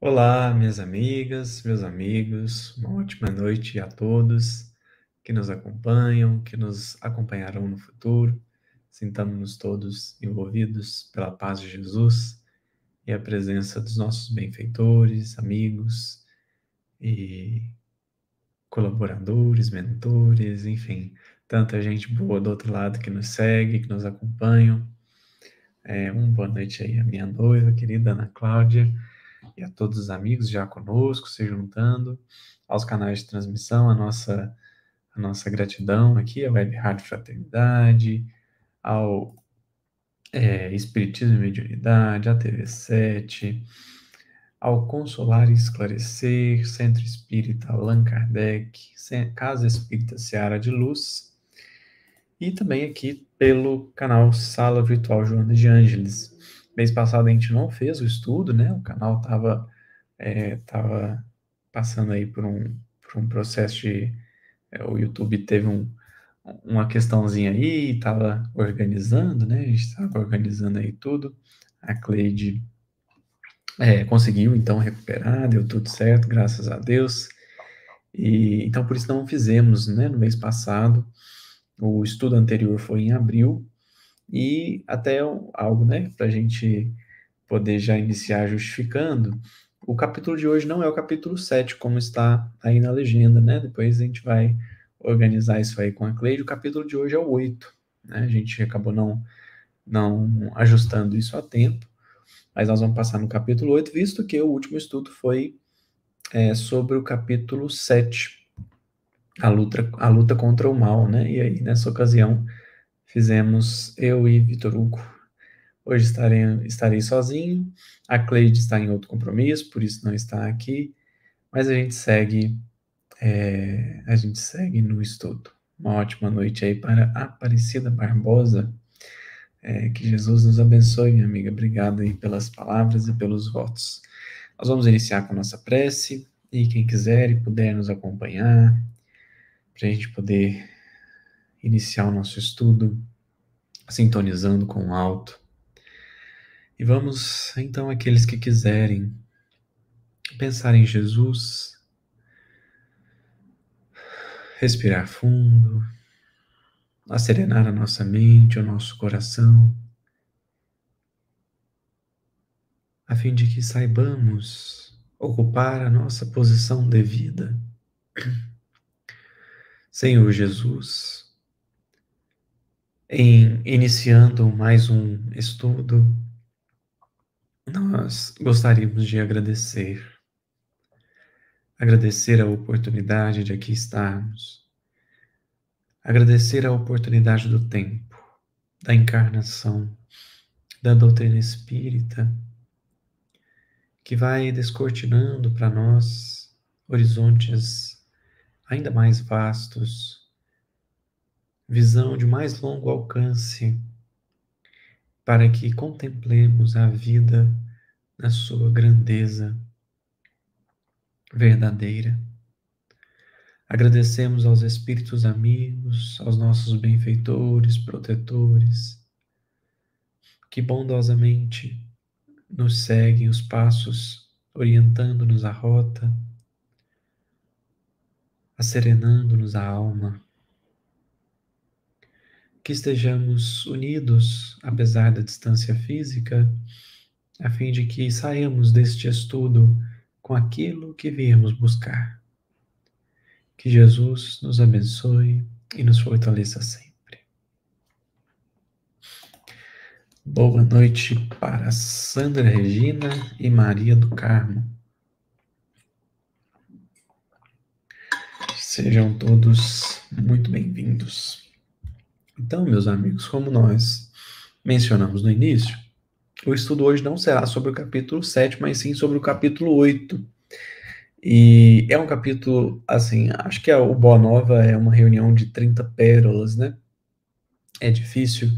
Olá, minhas amigas, meus amigos, uma ótima noite a todos que nos acompanham, que nos acompanharão no futuro. Sintamos-nos todos envolvidos pela paz de Jesus e a presença dos nossos benfeitores, amigos e colaboradores, mentores, enfim, tanta gente boa do outro lado que nos segue, que nos acompanham. Uma boa noite aí à minha noiva, querida Ana Cláudia, e a todos os amigos já conosco, se juntando, aos canais de transmissão, a nossa gratidão aqui, a Web Rádio Fraternidade, ao Espiritismo e Mediunidade, à TV7, ao Consolar e Esclarecer, Centro Espírita Allan Kardec, Casa Espírita Seara de Luz, e também aqui pelo canal Sala Virtual Joana de Ângeles. Mês passado a gente não fez o estudo, né? O canal estava passando aí por um processo de... o YouTube teve uma questãozinha aí, estava organizando, né? A gente estava organizando aí tudo. A Cleide conseguiu, então, recuperar, deu tudo certo, graças a Deus. E, então, por isso não fizemos, né? No mês passado. O estudo anterior foi em abril, e até algo, né, para a gente poder já iniciar justificando, o capítulo de hoje não é o capítulo 7 como está aí na legenda, né? Depois a gente vai organizar isso aí com a Cleide. O capítulo de hoje é o 8, né? A gente acabou não ajustando isso a tempo, mas nós vamos passar no capítulo 8, visto que o último estudo foi sobre o capítulo 7, a luta contra o mal, né? E aí, nessa ocasião, fizemos eu e Vitor Hugo. Hoje estarei sozinho, a Cleide está em outro compromisso, por isso não está aqui, mas a gente segue no estudo. Uma ótima noite aí para Aparecida Barbosa, que Jesus nos abençoe, minha amiga, obrigado aí pelas palavras e pelos votos. Nós vamos iniciar com a nossa prece, e quem quiser e puder nos acompanhar, para a gente poder iniciar o nosso estudo sintonizando com o alto. E vamos, então, aqueles que quiserem pensar em Jesus, respirar fundo, serenar a nossa mente, o nosso coração, a fim de que saibamos ocupar a nossa posição devida. Senhor Jesus, em iniciando mais um estudo, nós gostaríamos de agradecer a oportunidade de aqui estarmos, agradecer a oportunidade do tempo, da encarnação, da doutrina espírita, que vai descortinando para nós horizontes ainda mais vastos, visão de mais longo alcance, para que contemplemos a vida na sua grandeza verdadeira. Agradecemos aos espíritos amigos, aos nossos benfeitores, protetores, que bondosamente nos seguem os passos, orientando-nos a rota, acerenando-nos a alma, que estejamos unidos, apesar da distância física, a fim de que saiamos deste estudo com aquilo que viemos buscar. Que Jesus nos abençoe e nos fortaleça sempre. Boa noite para Sandra Regina e Maria do Carmo. Sejam todos muito bem-vindos. Então, meus amigos, como nós mencionamos no início, o estudo hoje não será sobre o capítulo 7, mas sim sobre o capítulo 8. E é um capítulo, assim, acho que o Boa Nova é uma reunião de 30 pérolas, né? É difícil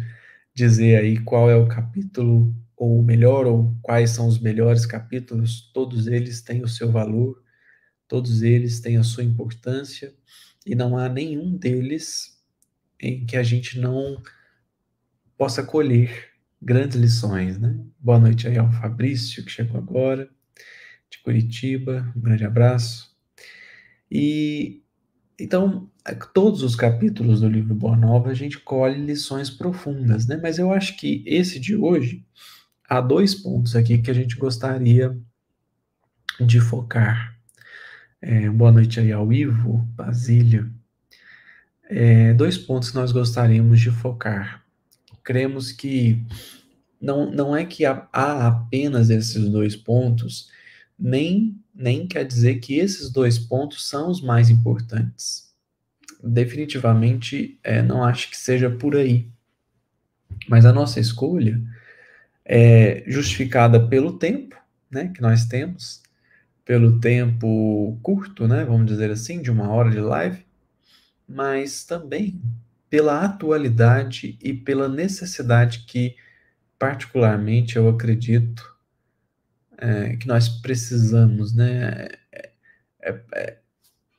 dizer aí qual é o capítulo, ou o melhor, ou quais são os melhores capítulos. Todos eles têm o seu valor, todos eles têm a sua importância, e não há nenhum deles em que a gente não possa colher grandes lições, né? Boa noite aí ao Fabrício, que chegou agora. de Curitiba. Um grande abraço. E então, todos os capítulos do livro Boa Nova a gente colhe lições profundas, né? Mas eu acho que esse de hoje há 2 pontos aqui que a gente gostaria de focar. Boa noite aí ao Ivo, Basílio. 2 pontos que nós gostaríamos de focar. Cremos que não é que há apenas esses 2 pontos, nem quer dizer que esses 2 pontos são os mais importantes. Definitivamente, não acho que seja por aí. Mas a nossa escolha é justificada pelo tempo, né, que nós temos, pelo tempo curto, né, vamos dizer assim, de 1 hora de live, mas também pela atualidade e pela necessidade que, particularmente, eu acredito que nós precisamos, né?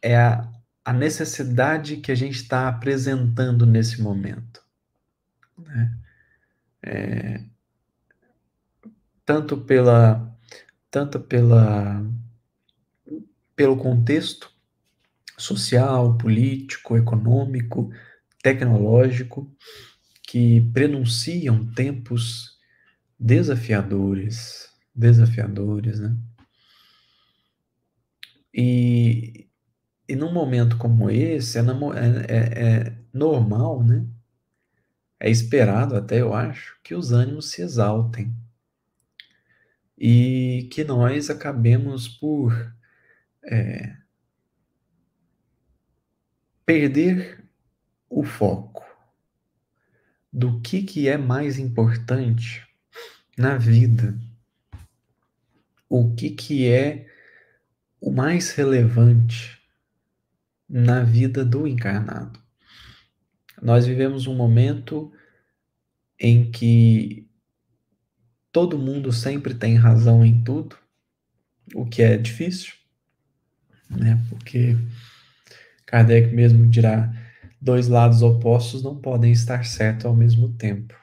É a necessidade que a gente está apresentando nesse momento, né? Tanto pela, tanto pelo contexto social, político, econômico, tecnológico, que prenunciam tempos desafiadores, né? E, e num momento como esse, é normal, né? É esperado até, eu acho, que os ânimos se exaltem e que nós acabemos por perder o foco do que é mais importante na vida, o que é o mais relevante na vida do encarnado. Nós vivemos um momento em que todo mundo sempre tem razão em tudo, o que é difícil, né? Porque Kardec mesmo dirá: 2 lados opostos não podem estar certos ao mesmo tempo,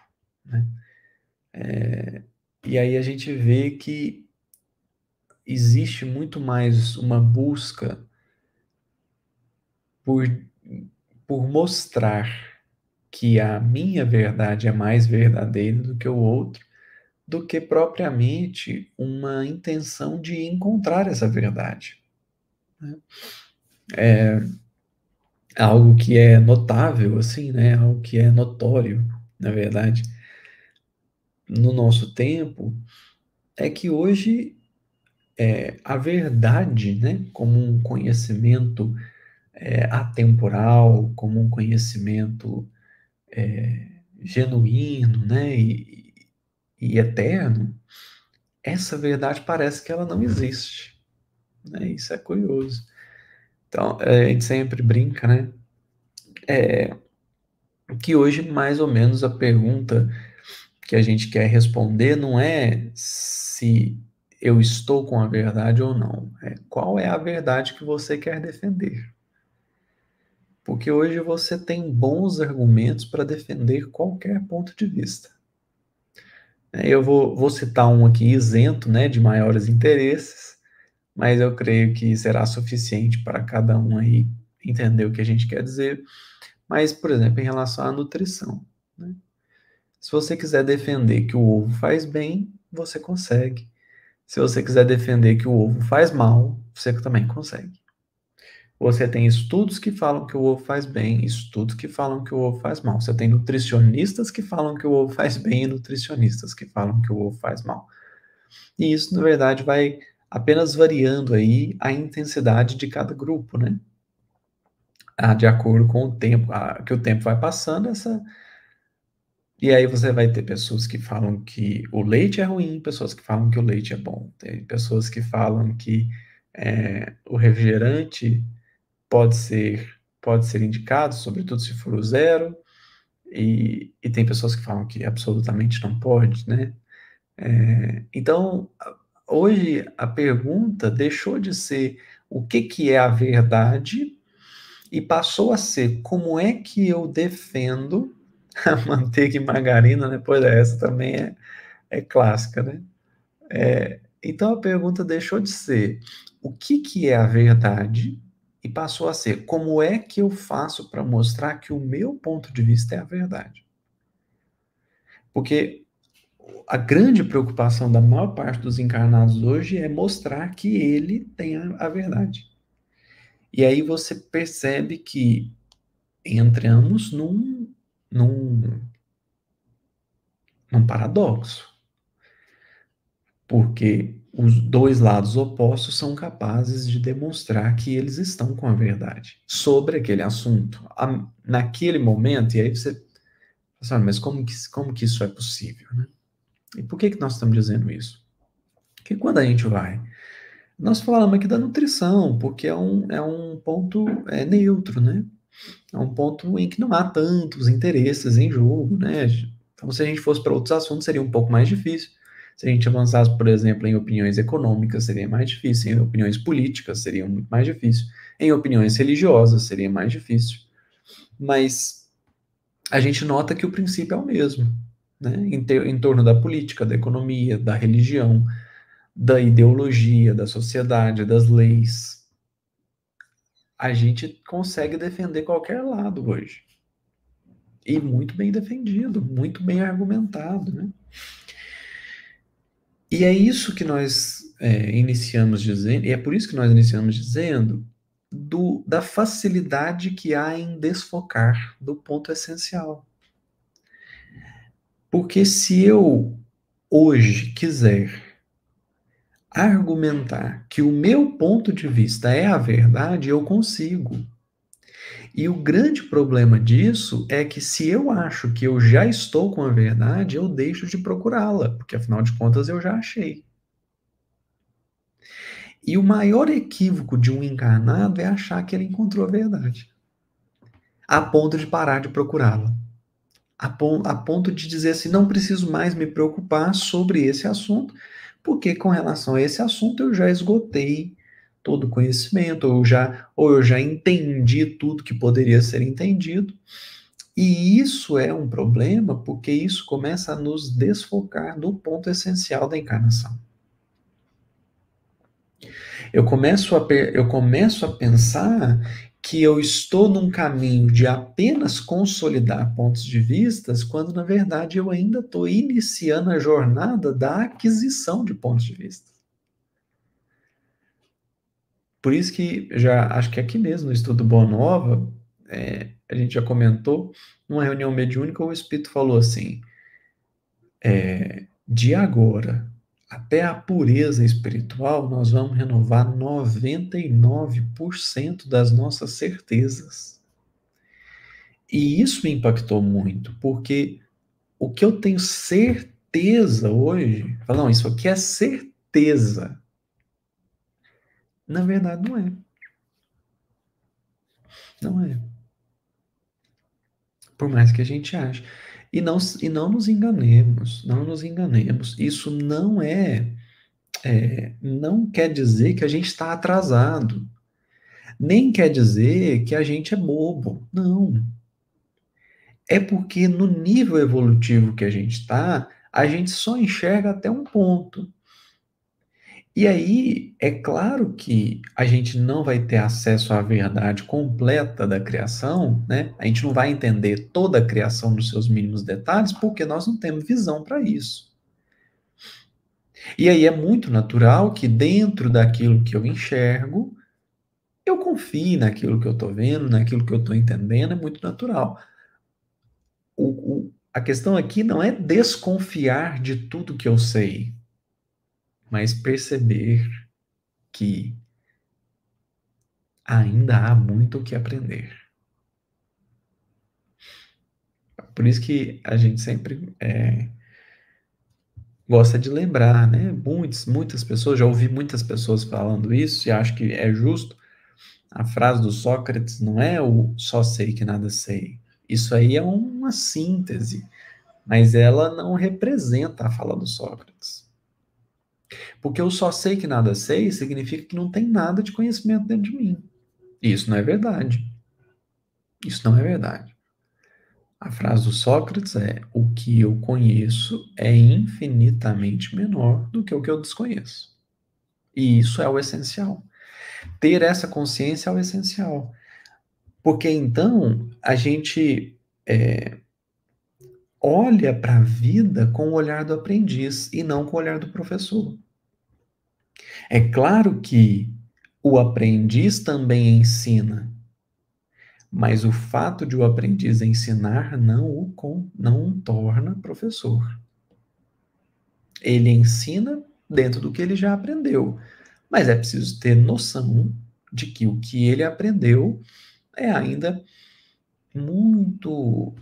né? E aí a gente vê que existe muito mais uma busca por, por mostrar que a minha verdade é mais verdadeira do que o outro, do que propriamente uma intenção de encontrar essa verdade, né? Algo que é notável, assim, né? Algo que é notório, na verdade, no nosso tempo, é que hoje a verdade, né, como um conhecimento atemporal, como um conhecimento genuíno, né, e eterno, essa verdade parece que ela não existe, né? Isso é curioso. Então, a gente sempre brinca, né, que hoje mais ou menos a pergunta que a gente quer responder não é se eu estou com a verdade ou não, é qual é a verdade que você quer defender. Porque hoje você tem bons argumentos para defender qualquer ponto de vista. Eu vou citar um aqui isento, né, de maiores interesses, mas eu creio que será suficiente para cada um aí entender o que a gente quer dizer. Mas, por exemplo, em relação à nutrição, né? Se você quiser defender que o ovo faz bem, você consegue. Se você quiser defender que o ovo faz mal, você também consegue. Você tem estudos que falam que o ovo faz bem, estudos que falam que o ovo faz mal. Você tem nutricionistas que falam que o ovo faz bem e nutricionistas que falam que o ovo faz mal. E isso, na verdade, vai apenas variando aí a intensidade de cada grupo, né? De acordo com o tempo, que o tempo vai passando, e aí você vai ter pessoas que falam que o leite é ruim, pessoas que falam que o leite é bom. Tem pessoas que falam que o refrigerante pode ser indicado, sobretudo se for o zero, e tem pessoas que falam que absolutamente não pode, né? Então, hoje a pergunta deixou de ser o que é a verdade e passou a ser como é que eu defendo a manteiga e margarina, né? Pois essa também é clássica, né? Então a pergunta deixou de ser o que é a verdade e passou a ser como é que eu faço para mostrar que o meu ponto de vista é a verdade? Porque a grande preocupação da maior parte dos encarnados hoje é mostrar que ele tem a verdade. E aí você percebe que entramos num, num paradoxo, porque os dois lados opostos são capazes de demonstrar que eles estão com a verdade sobre aquele assunto. Naquele momento, e aí você fala, mas como que isso é possível, né? E por que nós estamos dizendo isso? Porque quando a gente vai, nós falamos aqui da nutrição, porque é um ponto neutro, né? É um ponto em que não há tantos interesses em jogo, né? Então, se a gente fosse para outros assuntos, seria um pouco mais difícil. Se a gente avançasse, por exemplo, em opiniões econômicas, seria mais difícil. Em opiniões políticas, seria muito mais difícil. Em opiniões religiosas, seria mais difícil. Mas a gente nota que o princípio é o mesmo, né? Em torno da política, da economia, da religião, da ideologia, da sociedade, das leis. A gente consegue defender qualquer lado hoje. E muito bem defendido, muito bem argumentado, né? E é isso que nós iniciamos dizendo, e é por isso que nós iniciamos dizendo da facilidade que há em desfocar do ponto essencial. Porque se eu hoje quiser argumentar que o meu ponto de vista é a verdade, eu consigo. E o grande problema disso é que se eu acho que eu já estou com a verdade, eu deixo de procurá-la, porque afinal de contas eu já achei. E o maior equívoco de um encarnado é achar que ele encontrou a verdade, a ponto de parar de procurá-la, a ponto de dizer assim: não preciso mais me preocupar sobre esse assunto, porque com relação a esse assunto eu já esgotei todo o conhecimento, ou eu já entendi tudo que poderia ser entendido. E isso é um problema porque isso começa a nos desfocar do ponto essencial da encarnação. Eu começo a pensar que eu estou num caminho de apenas consolidar pontos de vistas, quando na verdade eu ainda estou iniciando a jornada da aquisição de pontos de vista. Por isso que já acho que aqui mesmo no estudo Boa Nova, a gente já comentou, numa reunião mediúnica, o Espírito falou assim: de agora até a pureza espiritual, nós vamos renovar 99% das nossas certezas. E isso me impactou muito, porque o que eu tenho certeza hoje, falo, não, isso aqui é certeza. Na verdade, não é. Não é. Por mais que a gente ache. E não nos enganemos, não nos enganemos. Isso não quer dizer que a gente está atrasado. Nem quer dizer que a gente é bobo. Não. É porque no nível evolutivo que a gente está, a gente só enxerga até um ponto. E aí, é claro que a gente não vai ter acesso à verdade completa da criação, né? A gente não vai entender toda a criação nos seus mínimos detalhes, porque nós não temos visão para isso. E aí é muito natural que dentro daquilo que eu enxergo, eu confie naquilo que eu estou vendo, naquilo que eu estou entendendo, é muito natural. A questão aqui não é desconfiar de tudo que eu sei, mas perceber que ainda há muito o que aprender. Por isso que a gente sempre gosta de lembrar, né? Muitas pessoas, já ouvi muitas pessoas falando isso e acho que é justo. A frase do Sócrates não é o só sei que nada sei. Isso aí é uma síntese, mas ela não representa a fala do Sócrates. Porque eu só sei que nada sei significa que não tem nada de conhecimento dentro de mim. E isso não é verdade. Isso não é verdade. A frase do Sócrates é: o que eu conheço é infinitamente menor do que o que eu desconheço. E isso é o essencial. Ter essa consciência é o essencial. Porque então a gente olha para a vida com o olhar do aprendiz e não com o olhar do professor. É claro que o aprendiz também ensina, mas o fato de o aprendiz ensinar não o torna professor. Ele ensina dentro do que ele já aprendeu, mas é preciso ter noção de que o que ele aprendeu é ainda muito,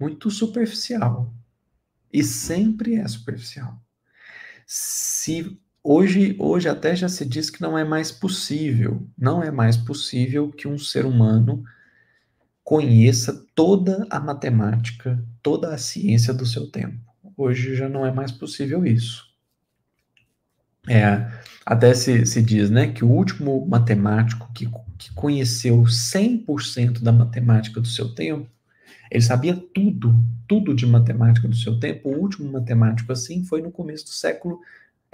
muito superficial. E sempre é superficial. Se hoje até já se diz que não é mais possível que um ser humano conheça toda a matemática, toda a ciência do seu tempo. Hoje já não é mais possível isso. Até se diz, né, que o último matemático que conheceu 100% da matemática do seu tempo, ele sabia tudo de matemática do seu tempo. O último matemático assim foi no começo do século,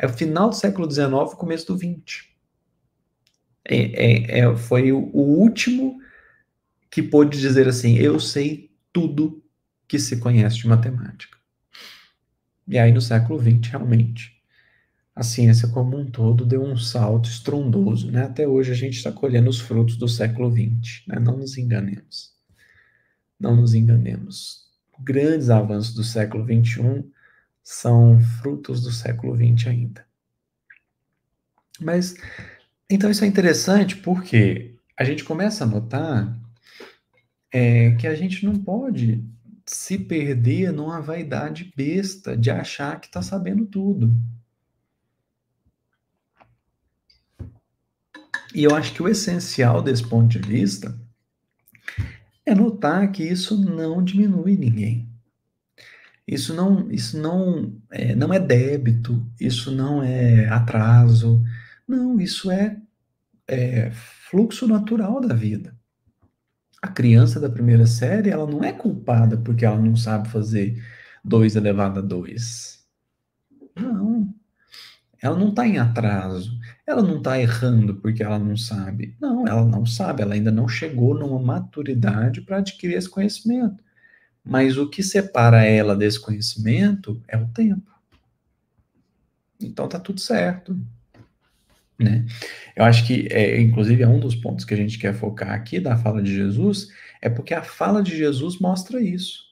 o final do século XIX, começo do XX. Foi o último que pôde dizer assim: eu sei tudo que se conhece de matemática. E aí no século XX, realmente, a ciência como um todo deu um salto estrondoso, né? Até hoje a gente está colhendo os frutos do século XX, né? Não nos enganemos. Não nos enganemos. Grandes avanços do século XXI são frutos do século XX ainda. Mas, então isso é interessante porque a gente começa a notar que a gente não pode se perder numa vaidade besta de achar que está sabendo tudo. E eu acho que o essencial desse ponto de vista é notar que isso não diminui ninguém. Não é débito, isso não é atraso, não, isso é fluxo natural da vida. A criança da primeira série, ela não é culpada porque ela não sabe fazer 2 elevado a 2. Não, ela não está em atraso, ela não está errando porque ela não sabe. Não, ela não sabe, ela ainda não chegou numa maturidade para adquirir esse conhecimento. Mas o que separa ela desse conhecimento é o tempo. Então tá tudo certo, né? Eu acho que, inclusive, é um dos pontos que a gente quer focar aqui da fala de Jesus, é porque a fala de Jesus mostra isso.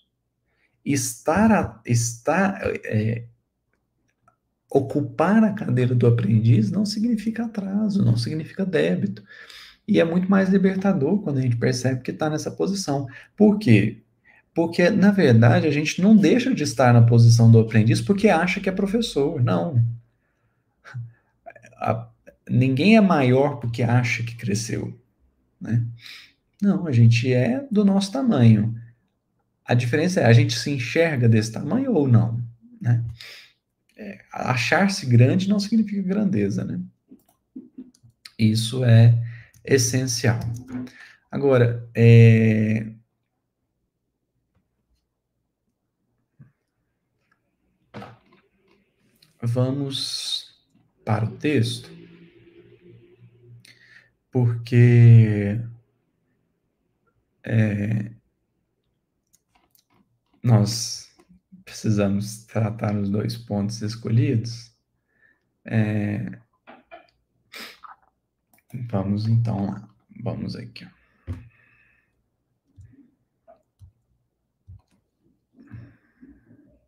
Ocupar a cadeira do aprendiz não significa atraso, não significa débito. E é muito mais libertador quando a gente percebe que está nessa posição. Por quê? Porque, na verdade, a gente não deixa de estar na posição do aprendiz porque acha que é professor. Não. A, ninguém é maior porque acha que cresceu, né? Não, a gente é do nosso tamanho. A diferença é, a gente se enxerga desse tamanho ou não, né? Achar-se grande não significa grandeza, né? Isso é essencial. Agora, vamos para o texto, porque nós precisamos tratar os 2 pontos escolhidos. Vamos então lá. Vamos aqui.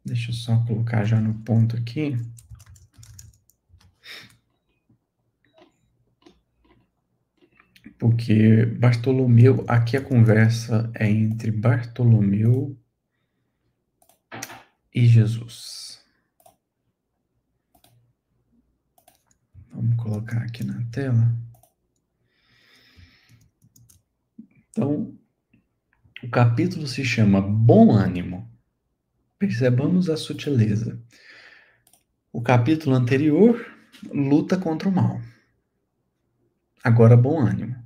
Deixa eu só colocar já no ponto aqui. Porque Bartolomeu, aqui a conversa é entre Bartolomeu e Jesus. Vamos colocar aqui na tela. Então, o capítulo se chama Bom Ânimo. Percebamos a sutileza. O capítulo anterior, luta contra o mal. Agora, bom ânimo.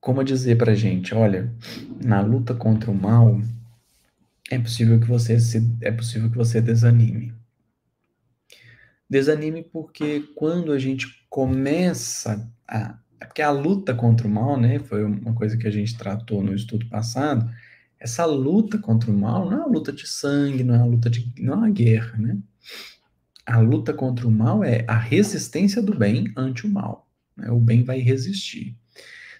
como dizer pra gente, olha, na luta contra o mal, é possível que você desanime. Desanime porque quando a gente começa a. É porque a luta contra o mal, né? Foi uma coisa que a gente tratou no estudo passado. Essa luta contra o mal não é uma luta de sangue, não é uma luta de. Não é uma guerra, né? A luta contra o mal é a resistência do bem ante o mal, né? O bem vai resistir.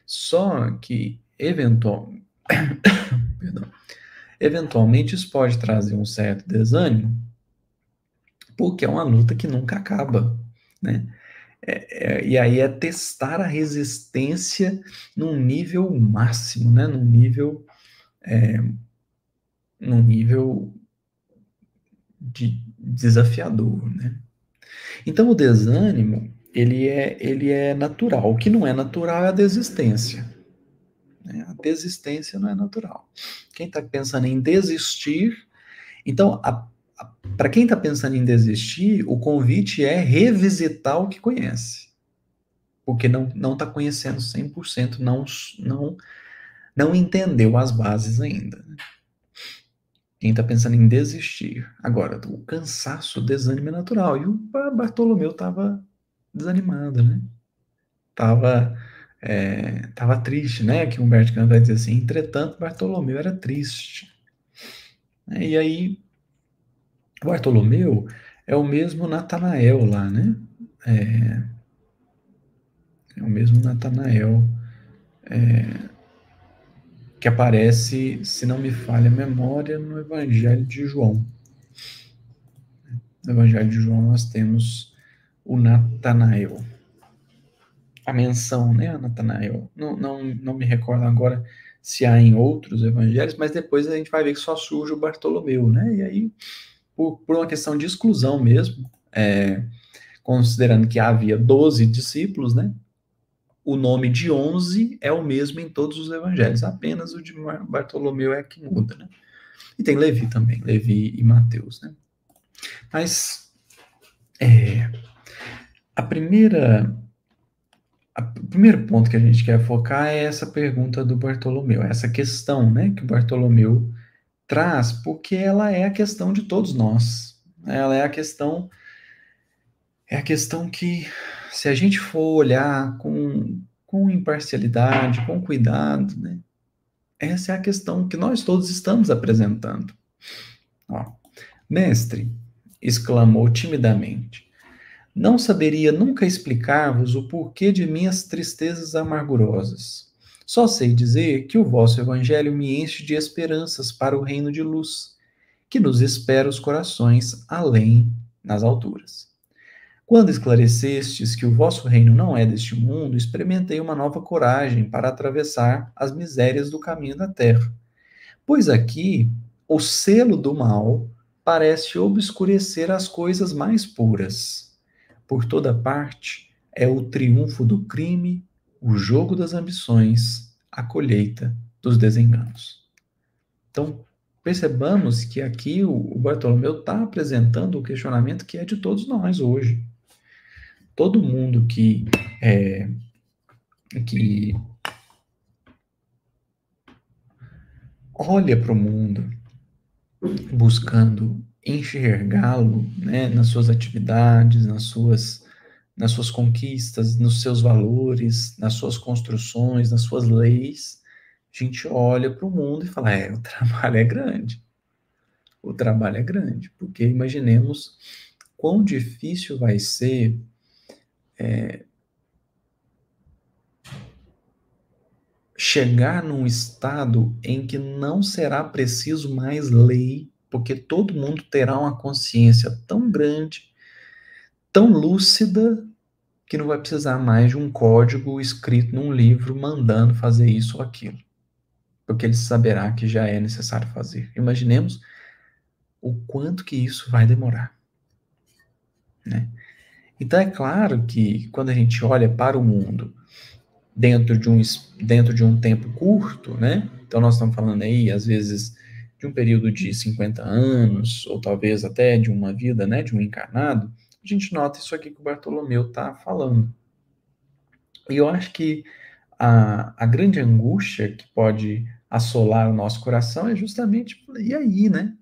Só que, perdão, eventualmente, isso pode trazer um certo desânimo, porque é uma luta que nunca acaba, né? E aí é testar a resistência num nível máximo, né? Num nível desafiador, né? Então o desânimo, ele é natural. O que não é natural é a desistência, né? A desistência não é natural. Quem está pensando em desistir, então, para quem está pensando em desistir, o convite é revisitar o que conhece, porque não está conhecendo 100%, não entendeu as bases ainda. Quem está pensando em desistir. Agora, o cansaço, o desânimo é natural. E o Bartolomeu estava desanimado, né? Tava triste, né? Que Humberto Campos vai dizer assim, entretanto, Bartolomeu era triste. E aí, o Bartolomeu é o mesmo Natanael lá, né? É o mesmo Natanael que aparece, se não me falha a memória, no Evangelho de João. No Evangelho de João nós temos o Natanael. A menção, né, a Natanael. Não me recordo agora se há em outros evangelhos, mas depois a gente vai ver que só surge o Bartolomeu, né? E aí, por uma questão de exclusão mesmo, considerando que havia 12 discípulos, né? O nome de 11 é o mesmo em todos os evangelhos, apenas o de Bartolomeu é que muda, né? E tem Levi também, Levi e Mateus, né? Mas a primeira o primeiro ponto que a gente quer focar é essa pergunta do Bartolomeu, essa questão, né, que o Bartolomeu traz, porque ela é a questão de todos nós. Ela é a questão que, se a gente for olhar com imparcialidade, com cuidado, né, essa é a questão que nós todos estamos apresentando. Ó, mestre, exclamou timidamente, não saberia nunca explicar-vos o porquê de minhas tristezas amargurosas. Só sei dizer que o vosso evangelho me enche de esperanças para o reino de luz, que nos espera os corações além nas alturas. Quando esclarecestes que o vosso reino não é deste mundo, experimentei uma nova coragem para atravessar as misérias do caminho da terra. Pois aqui o selo do mal parece obscurecer as coisas mais puras. Por toda parte é o triunfo do crime, o jogo das ambições, a colheita dos desenganos. Então, percebamos que aqui o Bartolomeu está apresentando o questionamento que é de todos nós hoje. Todo mundo que olha para o mundo buscando enxergá-lo, né, nas suas atividades, nas suas conquistas, nos seus valores, nas suas construções, nas suas leis, a gente olha para o mundo e fala: o trabalho é grande. O trabalho é grande, porque imaginemos quão difícil vai ser chegar num estado em que não será preciso mais lei, porque todo mundo terá uma consciência tão grande, tão lúcida, que não vai precisar mais de um código escrito num livro mandando fazer isso ou aquilo, porque ele saberá que já é necessário fazer. Imaginemos o quanto que isso vai demorar, né? Então é claro que quando a gente olha para o mundo dentro de um tempo curto, né? Então nós estamos falando aí, às vezes, de um período de 50 anos, ou talvez até de uma vida, né, de um encarnado, a gente nota isso aqui que o Bartolomeu está falando. E eu acho que a grande angústia que pode assolar o nosso coração é justamente, e aí, né?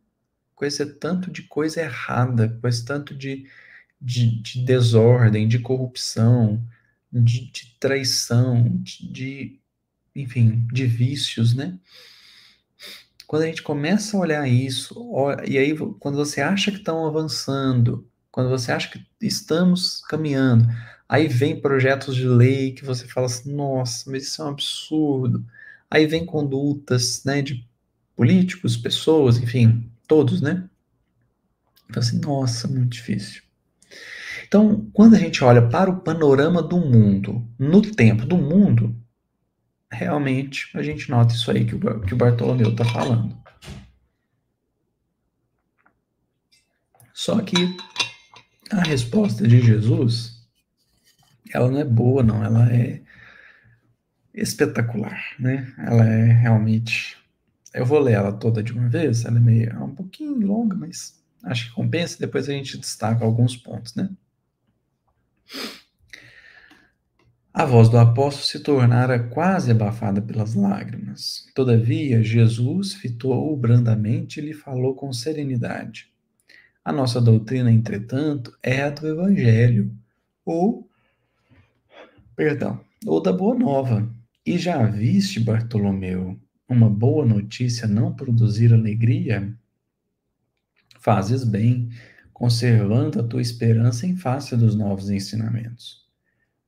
Com esse tanto de coisa errada, com esse tanto de desordem, de corrupção, de traição, enfim, de vícios, né? Quando a gente começa a olhar isso, e aí quando você acha que estão avançando, quando você acha que estamos caminhando, aí vem projetos de lei que você fala assim, nossa, mas isso é um absurdo. Aí vem condutas, né, de políticos, pessoas, enfim, todos, né? Então assim, nossa, muito difícil. Então, quando a gente olha para o panorama do mundo, no tempo do mundo, realmente a gente nota isso aí que o Bartolomeu está falando. Só que a resposta de Jesus, ela não é boa, não, ela é espetacular, né? Ela é realmente. Eu vou ler ela toda de uma vez, ela é um pouquinho longa, mas acho que compensa. Depois a gente destaca alguns pontos, né? A voz do apóstolo se tornara quase abafada pelas lágrimas. Todavia, Jesus fitou-o brandamente e lhe falou com serenidade. A nossa doutrina, entretanto, é a do Evangelho, ou, ou da Boa Nova. E já viste, Bartolomeu, uma boa notícia não produzir alegria? Fazes bem, conservando a tua esperança em face dos novos ensinamentos.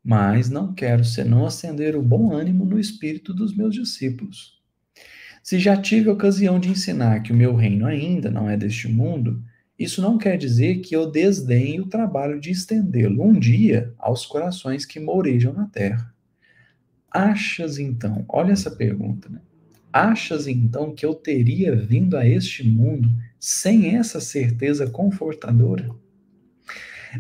Mas não quero senão acender o bom ânimo no espírito dos meus discípulos. Se já tive ocasião de ensinar que o meu reino ainda não é deste mundo, isso não quer dizer que eu desdenhe o trabalho de estendê-lo um dia aos corações que mourejam na terra. Achas então, olha essa pergunta, né? Achas então que eu teria vindo a este mundo sem essa certeza confortadora?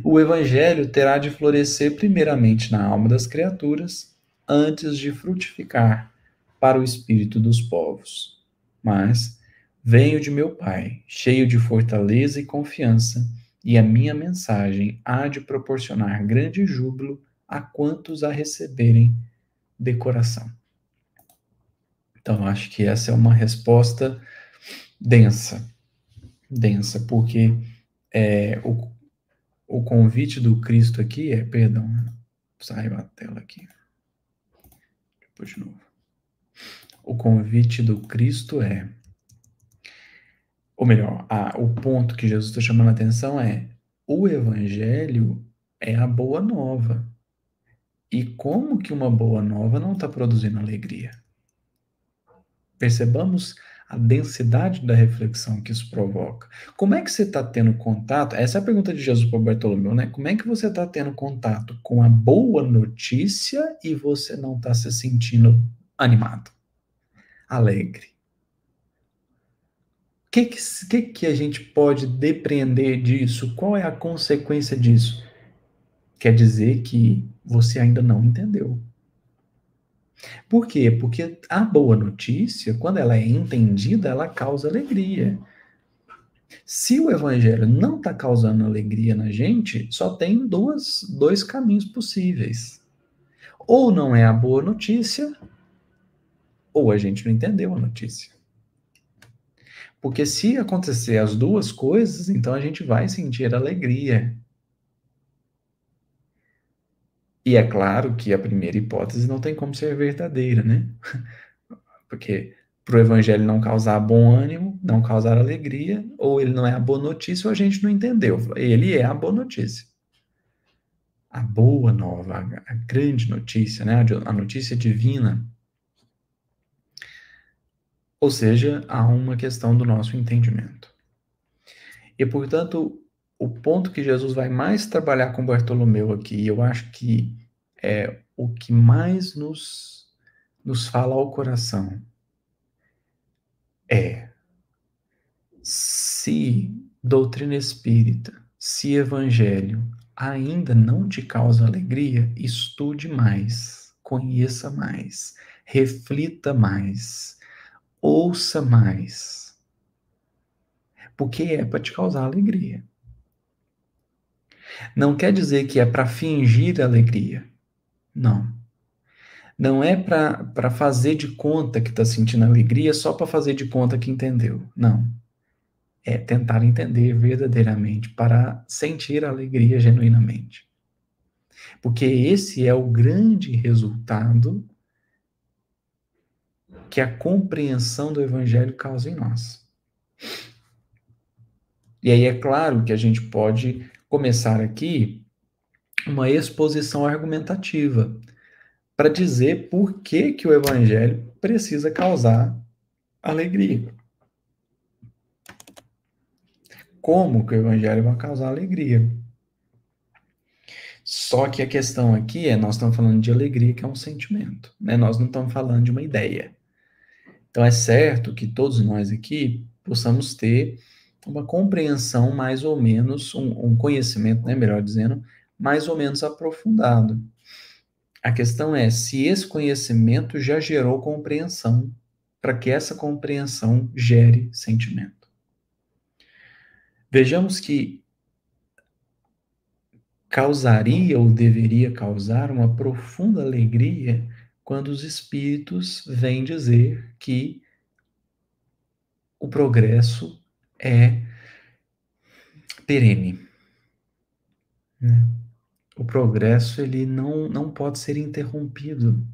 O evangelho terá de florescer primeiramente na alma das criaturas, antes de frutificar para o espírito dos povos. Mas venho de meu Pai, cheio de fortaleza e confiança, e a minha mensagem há de proporcionar grande júbilo a quantos a receberem de coração. Então, acho que essa é uma resposta densa, densa, porque é, o convite do Cristo aqui é, perdão, saiu a tela aqui, depois de novo. O convite do Cristo é, ou melhor, o ponto que Jesus está chamando a atenção é, o Evangelho é a boa nova. E como que uma boa nova não está produzindo alegria? Percebamos a densidade da reflexão que isso provoca. Como é que você está tendo contato? Essa é a pergunta de Jesus para Bartolomeu, né? Como é que você está tendo contato com a boa notícia e você não está se sentindo animado, alegre? O que a gente pode depreender disso? Qual é a consequência disso? Quer dizer que você ainda não entendeu. Por quê? Porque a boa notícia, quando ela é entendida, ela causa alegria. Se o evangelho não está causando alegria na gente, só tem dois caminhos possíveis. Ou não é a boa notícia, ou a gente não entendeu a notícia. Porque se acontecer as duas coisas, então a gente vai sentir alegria. E é claro que a primeira hipótese não tem como ser verdadeira, né? Porque para o evangelho não causar bom ânimo, não causar alegria, ou ele não é a boa notícia, ou a gente não entendeu. Ele é a boa notícia. A boa nova, a grande notícia, né? A notícia divina. Ou seja, há uma questão do nosso entendimento. E, portanto, o ponto que Jesus vai mais trabalhar com Bartolomeu aqui, eu acho que é o que mais nos fala ao coração, é: se doutrina espírita, se evangelho ainda não te causa alegria, estude mais, conheça mais, reflita mais, ouça mais, porque é para te causar alegria. Não quer dizer que é para fingir alegria, não. Não é para fazer de conta que está sentindo alegria só para fazer de conta que entendeu. Não. É tentar entender verdadeiramente para sentir a alegria genuinamente. Porque esse é o grande resultado que a compreensão do Evangelho causa em nós. E aí é claro que a gente pode começar aqui uma exposição argumentativa para dizer por que, que o Evangelho precisa causar alegria. Como que o Evangelho vai causar alegria? Só que a questão aqui é, nós estamos falando de alegria, que é um sentimento, né? Nós não estamos falando de uma ideia. Então é certo que todos nós aqui possamos ter uma compreensão mais ou menos, um conhecimento, né, melhor dizendo, mais ou menos aprofundado. A questão é se esse conhecimento já gerou compreensão, para que essa compreensão gere sentimento. Vejamos que causaria ou deveria causar uma profunda alegria quando os espíritos vêm dizer que o progresso é perene, né? O progresso ele não pode ser interrompido.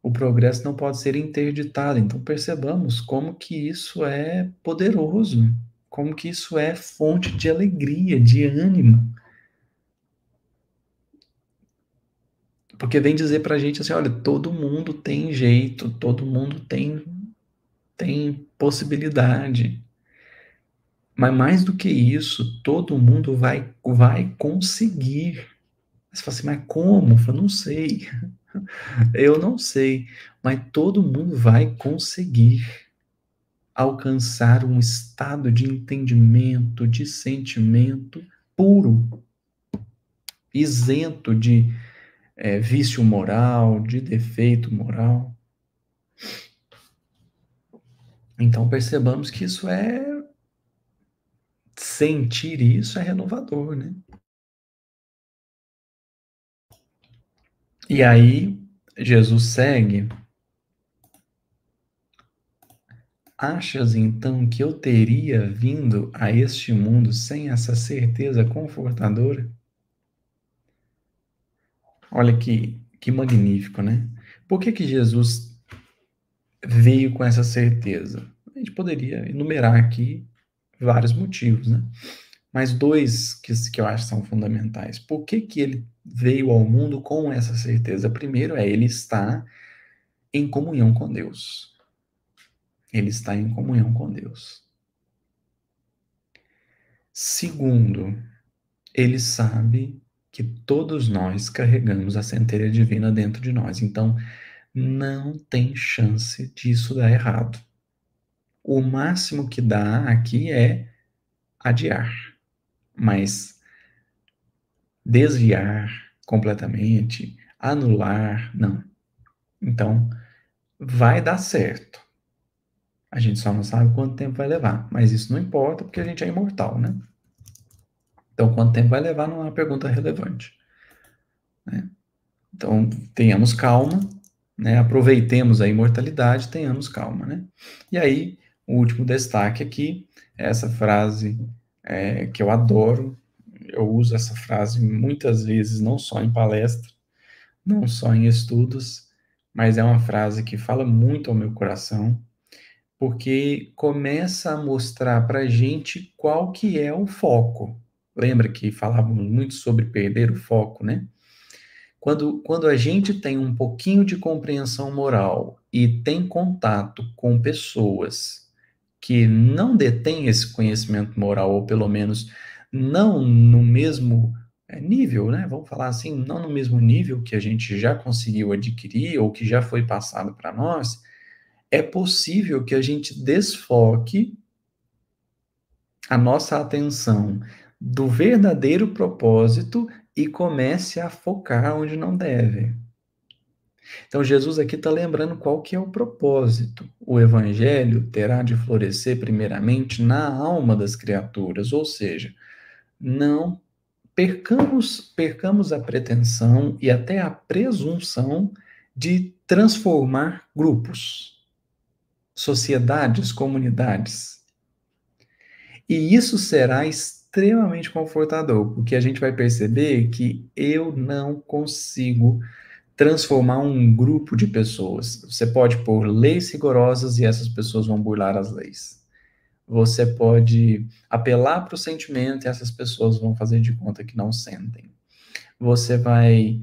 O progresso não pode ser interditado. Então percebamos como que isso é poderoso, como que isso é fonte de alegria, de ânimo. Porque vem dizer pra gente assim, olha, todo mundo tem jeito, todo mundo tem possibilidade. Mas mais do que isso, todo mundo vai conseguir. Você fala assim, mas como? Eu falo, não sei. Eu não sei. Mas todo mundo vai conseguir alcançar um estado de entendimento, de sentimento puro, isento de vício moral, de defeito moral. Então percebamos que isso sentir isso é renovador, né? E aí Jesus segue. Achas então que eu teria vindo a este mundo sem essa certeza confortadora? Olha que magnífico, né? Por que que Jesus veio com essa certeza? A gente poderia enumerar aqui vários motivos, né? Mas dois que eu acho são fundamentais. Por que que ele veio ao mundo com essa certeza? Primeiro ele está em comunhão com Deus. Ele está em comunhão com Deus. Segundo, ele sabe que todos nós carregamos a centelha divina dentro de nós. Então, não tem chance disso dar errado. O máximo que dá aqui é adiar, mas desviar completamente, anular, não. Então, vai dar certo. A gente só não sabe quanto tempo vai levar, mas isso não importa porque a gente é imortal, né? Então, quanto tempo vai levar não é uma pergunta relevante, né? Então, tenhamos calma, né? Aproveitemos a imortalidade, tenhamos calma, né? E aí, o último destaque aqui é essa frase que eu adoro. Eu uso essa frase muitas vezes, não só em palestra, não só em estudos, mas é uma frase que fala muito ao meu coração, porque começa a mostrar para a gente qual que é o foco. Lembra que falávamos muito sobre perder o foco, né? Quando a gente tem um pouquinho de compreensão moral e tem contato com pessoas que não detêm esse conhecimento moral, ou pelo menos não no mesmo nível, né? Vamos falar assim, não no mesmo nível que a gente já conseguiu adquirir ou que já foi passado para nós, é possível que a gente desfoque a nossa atenção do verdadeiro propósito e comece a focar onde não deve. Então, Jesus aqui está lembrando qual que é o propósito. O evangelho terá de florescer primeiramente na alma das criaturas, ou seja, não percamos a pretensão e até a presunção de transformar grupos, sociedades, comunidades. E isso será extremamente confortador, porque a gente vai perceber que eu não consigo transformar um grupo de pessoas. Você pode pôr leis rigorosas e essas pessoas vão burlar as leis. Você pode apelar para o sentimento e essas pessoas vão fazer de conta que não sentem. Você vai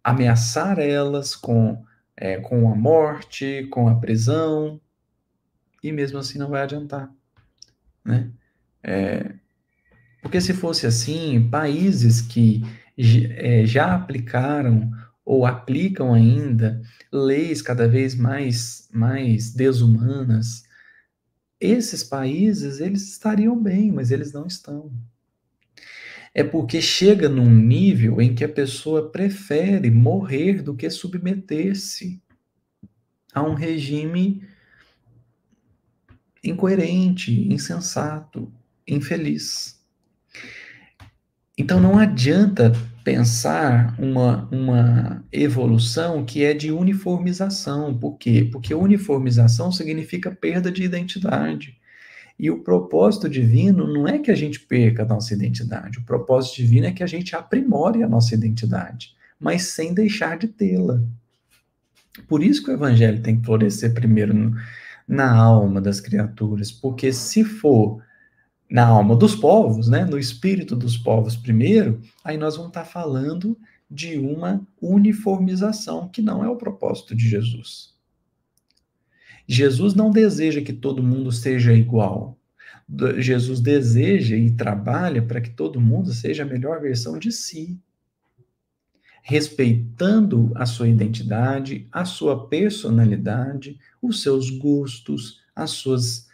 ameaçar elas com a morte, com a prisão, e mesmo assim não vai adiantar, né? Porque se fosse assim, países que já aplicaram ou aplicam ainda leis cada vez mais desumanas, esses países, eles estariam bem, mas eles não estão. É porque chega num nível em que a pessoa prefere morrer do que submeter-se a um regime incoerente, insensato, infeliz. Então não adianta pensar uma evolução que é de uniformização. Por quê? Porque uniformização significa perda de identidade. E o propósito divino não é que a gente perca a nossa identidade. O propósito divino é que a gente aprimore a nossa identidade, mas sem deixar de tê-la. Por isso que o evangelho tem que florescer primeiro na alma das criaturas, porque se for na alma dos povos, né, no espírito dos povos primeiro, aí nós vamos estar falando de uma uniformização que não é o propósito de Jesus. Jesus não deseja que todo mundo seja igual. Jesus deseja e trabalha para que todo mundo seja a melhor versão de si, respeitando a sua identidade, a sua personalidade, os seus gostos, as suas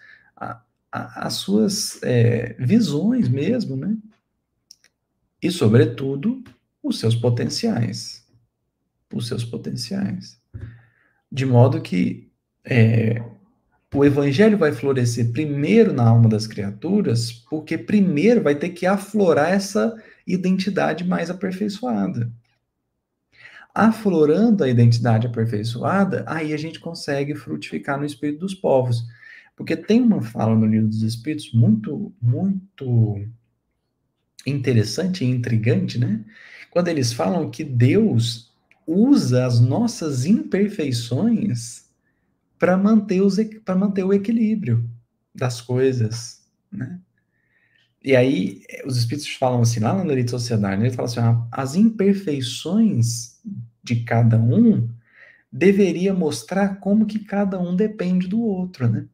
visões mesmo, né? E, sobretudo, os seus potenciais. Os seus potenciais. De modo que o evangelho vai florescer primeiro na alma das criaturas, porque primeiro vai ter que aflorar essa identidade mais aperfeiçoada. Aflorando a identidade aperfeiçoada, aí a gente consegue frutificar no espírito dos povos. Porque tem uma fala no Livro dos Espíritos muito, muito interessante e intrigante, né? Quando eles falam que Deus usa as nossas imperfeições para manter o equilíbrio das coisas, né? E aí os espíritos falam assim, lá na lei de sociedade, né, eles falam assim, as imperfeições de cada um deveria mostrar como que cada um depende do outro, né?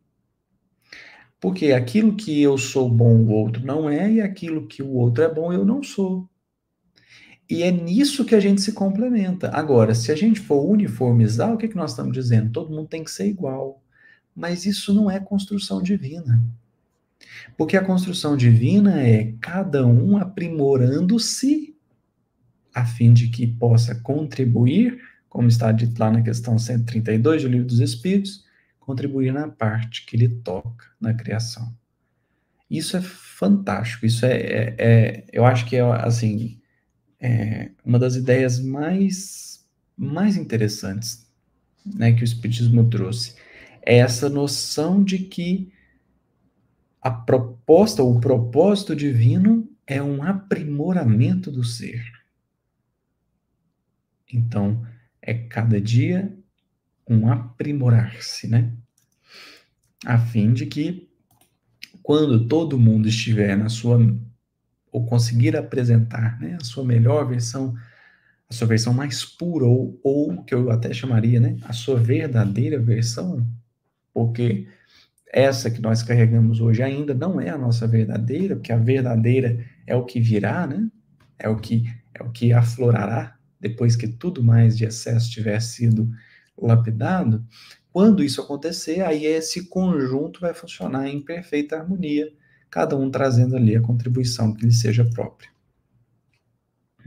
Porque aquilo que eu sou bom, o outro não é, e aquilo que o outro é bom, eu não sou. E é nisso que a gente se complementa. Agora, se a gente for uniformizar, o que nós estamos dizendo? Todo mundo tem que ser igual. Mas isso não é construção divina. Porque a construção divina é cada um aprimorando-se a fim de que possa contribuir, como está dito lá na questão 132 do Livro dos Espíritos, contribuir na parte que lhe toca na criação. Isso é fantástico. Isso eu acho que é assim uma das ideias mais interessantes, né, que o Espiritismo trouxe. É essa noção de que a proposta, o propósito divino é um aprimoramento do ser. Então, é cada dia um aprimorar-se, né? A fim de que, quando todo mundo estiver na sua, ou conseguir apresentar, né, a sua melhor versão, a sua versão mais pura, ou que eu até chamaria, né, a sua verdadeira versão, porque essa que nós carregamos hoje ainda não é a nossa verdadeira, porque a verdadeira é o que virá, né? É o que aflorará depois que tudo mais de excesso tiver sido lapidado. Quando isso acontecer, aí esse conjunto vai funcionar em perfeita harmonia, cada um trazendo ali a contribuição que lhe seja própria,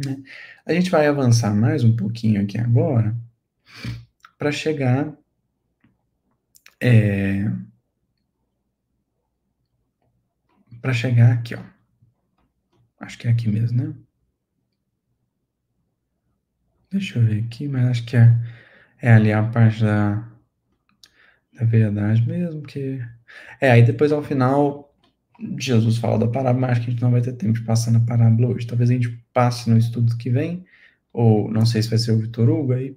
né? A gente vai avançar mais um pouquinho aqui agora para chegar aqui, ó. Acho que é aqui mesmo, né? Deixa eu ver aqui, mas acho que é ali a parte da verdade mesmo, que... aí depois ao final, Jesus fala da parábola, mas acho que a gente não vai ter tempo de passar na parábola hoje. Talvez a gente passe no estudo que vem, ou não sei se vai ser o Vitor Hugo, aí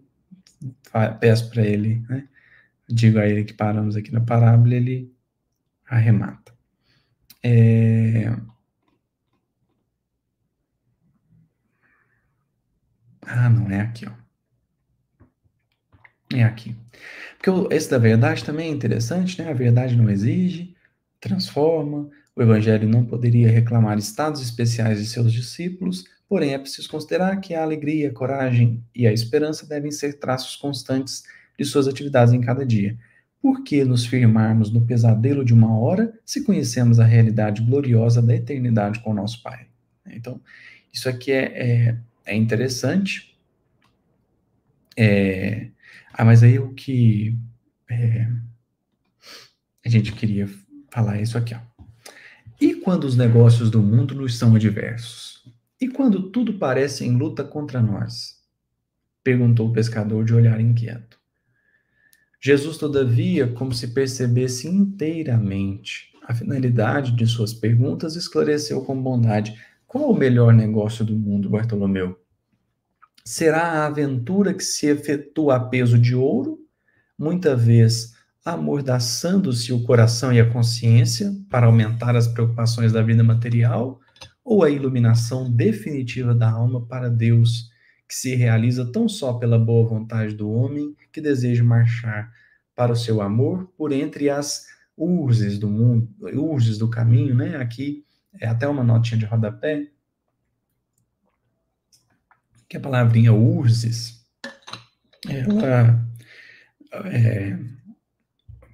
peço para ele, né? Digo a ele que paramos aqui na parábola e ele arremata. Não, é aqui, ó. É aqui. Porque esse da verdade também é interessante, né? A verdade não exige, transforma. O evangelho não poderia reclamar estados especiais de seus discípulos, porém é preciso considerar que a alegria, a coragem e a esperança devem ser traços constantes de suas atividades em cada dia. Por que nos firmarmos no pesadelo de uma hora se conhecemos a realidade gloriosa da eternidade com o nosso Pai? Então, isso aqui é interessante. Mas aí o que a gente queria falar é isso aqui, ó. E quando os negócios do mundo nos são adversos? E quando tudo parece em luta contra nós? Perguntou o pescador de olhar inquieto. Jesus, todavia, como se percebesse inteiramente a finalidade de suas perguntas, esclareceu com bondade: qual o melhor negócio do mundo, Bartolomeu? Será a aventura que se efetua a peso de ouro, muita vez amordaçando-se o coração e a consciência para aumentar as preocupações da vida material, ou a iluminação definitiva da alma para Deus, que se realiza tão só pela boa vontade do homem que deseja marchar para o seu amor por entre as urzes do mundo, urzes do caminho, né? Aqui é até uma notinha de rodapé, que a palavrinha urzes, ela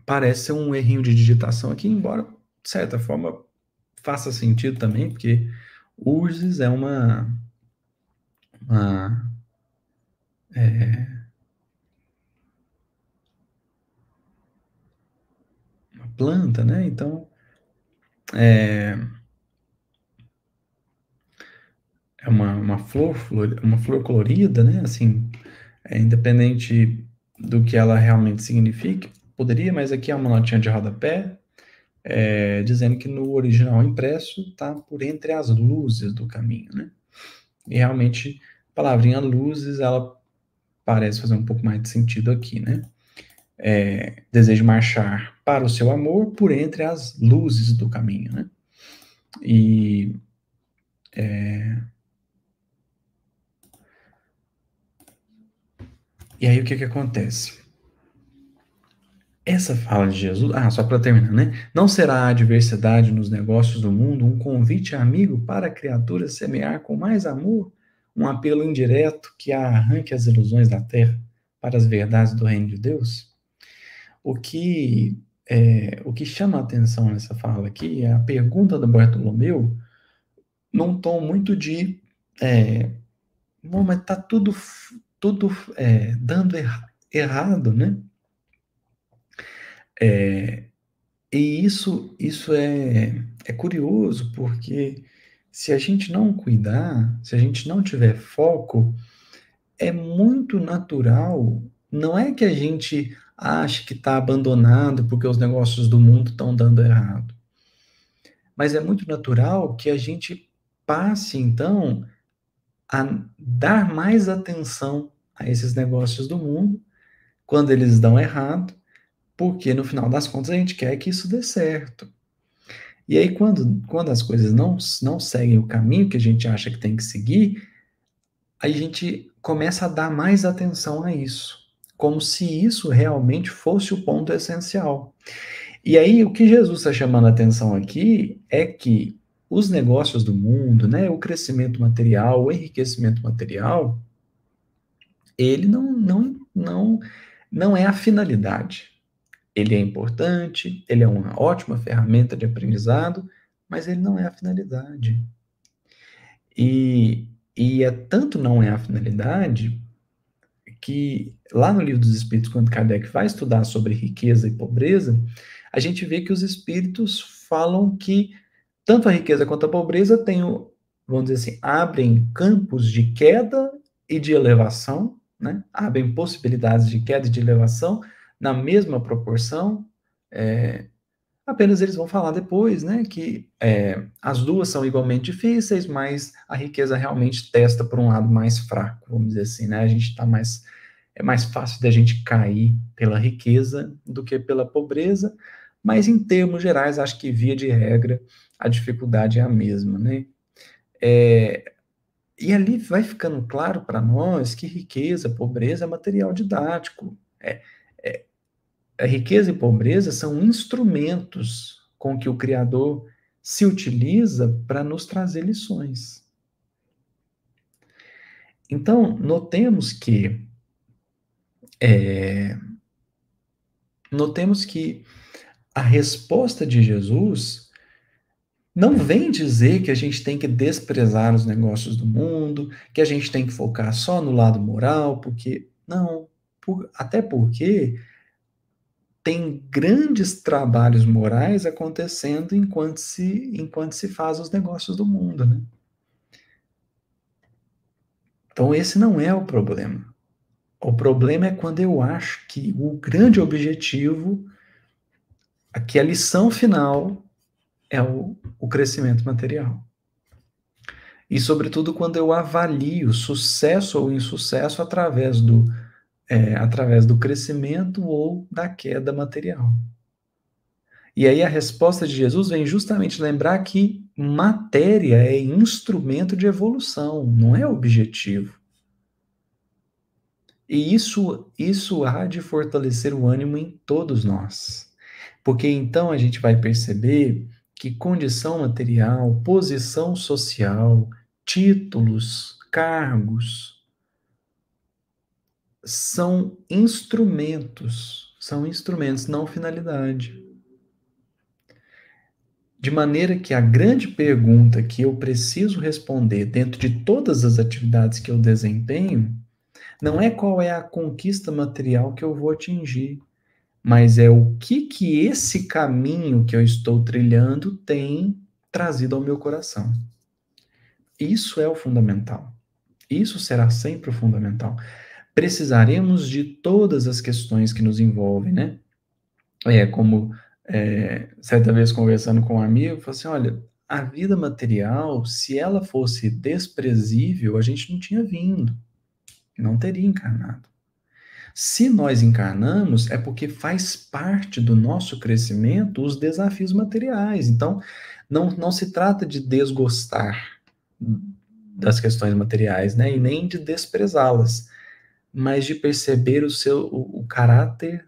parece ser um errinho de digitação aqui, embora, de certa forma, faça sentido também, porque urzes é uma planta, né? Então, é uma flor colorida, né? Assim, independente do que ela realmente signifique, poderia, mas aqui é uma notinha de rodapé, dizendo que no original impresso está por entre as luzes do caminho, né? E realmente, a palavrinha luzes, ela parece fazer um pouco mais de sentido aqui, né? Desejo marchar para o seu amor por entre as luzes do caminho, né? E aí o que acontece? Essa fala de Jesus, só para terminar, né? Não será a adversidade nos negócios do mundo um convite amigo para a criatura semear com mais amor, um apelo indireto que a arranque as ilusões da terra para as verdades do reino de Deus? O que chama a atenção nessa fala aqui é a pergunta do Bartolomeu num tom muito de bom, mas tá tudo dando errado, né? E isso é curioso, porque se a gente não cuidar, se a gente não tiver foco, é muito natural. Não é que a gente ache que está abandonado porque os negócios do mundo estão dando errado, mas é muito natural que a gente passe, então, a dar mais atenção a esses negócios do mundo quando eles dão errado, porque no final das contas a gente quer que isso dê certo. E aí, quando as coisas não seguem o caminho que a gente acha que tem que seguir, a gente começa a dar mais atenção a isso, como se isso realmente fosse o ponto essencial. E aí, o que Jesus está chamando a atenção aqui é que os negócios do mundo, né, o crescimento material, o enriquecimento material, ele não é a finalidade. Ele é importante, ele é uma ótima ferramenta de aprendizado, mas ele não é a finalidade. E tanto não é a finalidade que lá no Livro dos Espíritos, quando Kardec vai estudar sobre riqueza e pobreza, a gente vê que os espíritos falam que tanto a riqueza quanto a pobreza têm, vamos dizer assim, abrem campos de queda e de elevação, né? Abrem possibilidades de queda e de elevação na mesma proporção. Apenas eles vão falar depois, né, que as duas são igualmente difíceis, mas a riqueza realmente testa por um lado mais fraco, vamos dizer assim, né? A gente está mais é mais fácil da gente cair pela riqueza do que pela pobreza, mas em termos gerais, acho que via de regra a dificuldade é a mesma, né? E ali vai ficando claro para nós que riqueza, pobreza é material didático. A riqueza e pobreza são instrumentos com que o Criador se utiliza para nos trazer lições. Então, notemos que a resposta de Jesus não vem dizer que a gente tem que desprezar os negócios do mundo, que a gente tem que focar só no lado moral, porque não, até porque tem grandes trabalhos morais acontecendo enquanto se faz os negócios do mundo, né? Então esse não é o problema. O problema é quando eu acho que o grande objetivo, que a lição final é o crescimento material. E, sobretudo, quando eu avalio sucesso ou insucesso através do crescimento ou da queda material. E aí a resposta de Jesus vem justamente lembrar que matéria é instrumento de evolução, não é objetivo. E isso há de fortalecer o ânimo em todos nós. Porque então a gente vai perceber que condição material, posição social, títulos, cargos, são instrumentos, não finalidade. De maneira que a grande pergunta que eu preciso responder dentro de todas as atividades que eu desempenho não é qual é a conquista material que eu vou atingir, mas é o que esse caminho que eu estou trilhando tem trazido ao meu coração. Isso é o fundamental. Isso será sempre o fundamental. Precisaremos de todas as questões que nos envolvem, né? Certa vez conversando com um amigo, falei assim, olha, a vida material, se ela fosse desprezível, a gente não tinha vindo, não teria encarnado. Se nós encarnamos, é porque faz parte do nosso crescimento os desafios materiais. Então, não se trata de desgostar das questões materiais, né? E nem de desprezá-las, mas de perceber o caráter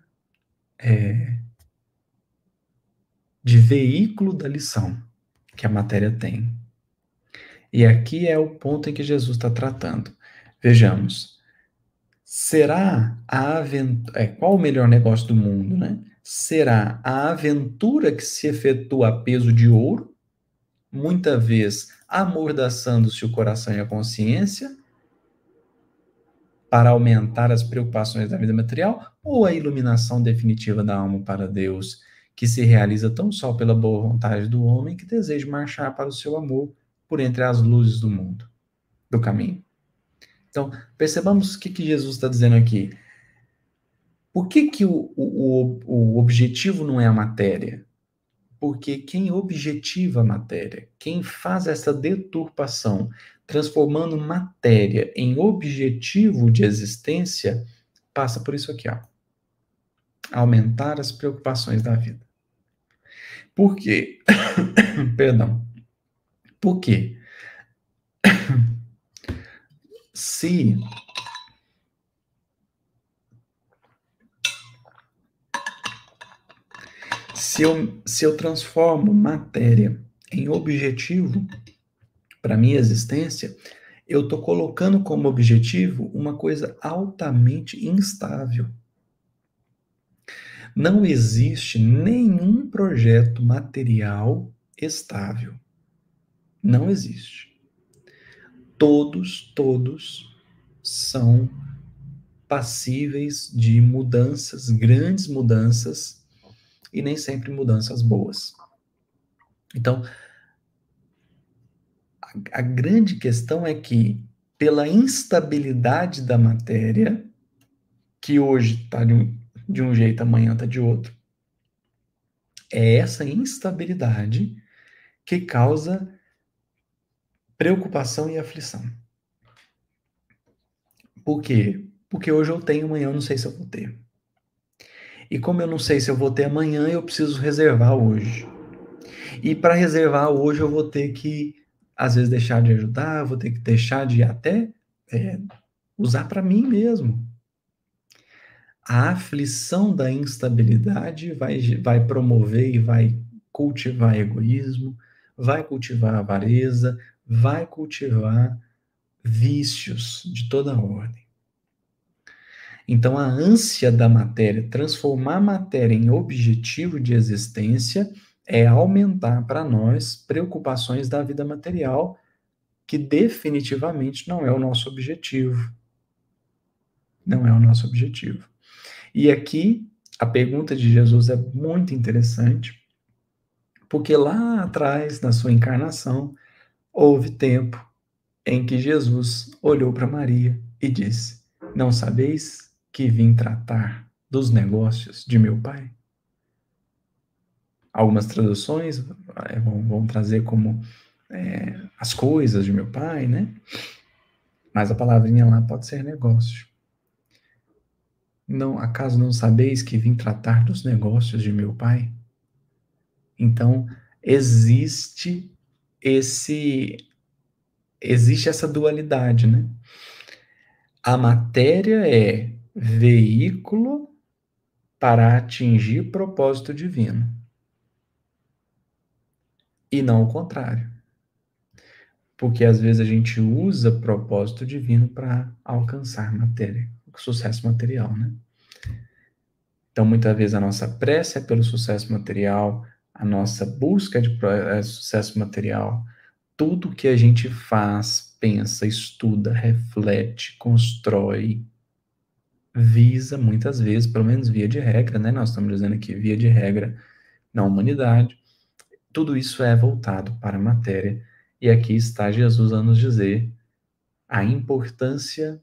de veículo da lição que a matéria tem. E aqui é o ponto em que Jesus está tratando. Vejamos, será a aventura. Qual o melhor negócio do mundo, né? Será a aventura que se efetua a peso de ouro, muita vez amordaçando-se o coração e a consciência, para aumentar as preocupações da vida material, ou a iluminação definitiva da alma para Deus, que se realiza tão só pela boa vontade do homem que deseja marchar para o seu amor por entre as luzes do mundo, do caminho. Então, percebamos o que Jesus está dizendo aqui. Por que o objetivo não é a matéria? Porque quem objetiva a matéria, quem faz essa deturpação, transformando matéria em objetivo de existência, passa por isso aqui, ó. Aumentar as preocupações da vida. Por quê? Perdão. Por quê? Se eu transformo matéria em objetivo para minha existência, eu estou colocando como objetivo uma coisa altamente instável. Não existe nenhum projeto material estável. Não existe. Todos são passíveis de mudanças, grandes mudanças, e nem sempre mudanças boas. Então, a grande questão é que pela instabilidade da matéria, que hoje está de um jeito, amanhã está de outro. É essa instabilidade que causa preocupação e aflição. Por quê? Porque hoje eu tenho, amanhã eu não sei se eu vou ter. E como eu não sei se eu vou ter amanhã, eu preciso reservar hoje. E para reservar hoje, eu vou ter que, às vezes, deixar de ajudar, vou ter que deixar de até usar para mim mesmo. A aflição da instabilidade vai promover e vai cultivar egoísmo, vai cultivar avareza, vai cultivar vícios de toda ordem. Então, a ânsia da matéria, transformar a matéria em objetivo de existência, é aumentar para nós preocupações da vida material, que definitivamente não é o nosso objetivo. Não é o nosso objetivo. E aqui, a pergunta de Jesus é muito interessante, porque lá atrás, na sua encarnação, houve tempo em que Jesus olhou para Maria e disse: Não sabeis que vim tratar dos negócios de meu Pai? Algumas traduções vão trazer como as coisas de meu Pai, né? Mas a palavrinha lá pode ser negócio. Não, acaso não sabeis que vim tratar dos negócios de meu Pai? Então, existe essa dualidade, né? A matéria é veículo para atingir propósito divino. E não o contrário. Porque às vezes a gente usa propósito divino para alcançar matéria, sucesso material, né? Então, muitas vezes a nossa prece é pelo sucesso material, a nossa busca de sucesso material, tudo que a gente faz, pensa, estuda, reflete, constrói, visa muitas vezes, pelo menos via de regra, né? Nós estamos dizendo aqui via de regra na humanidade, tudo isso é voltado para a matéria. E aqui está Jesus a nos dizer a importância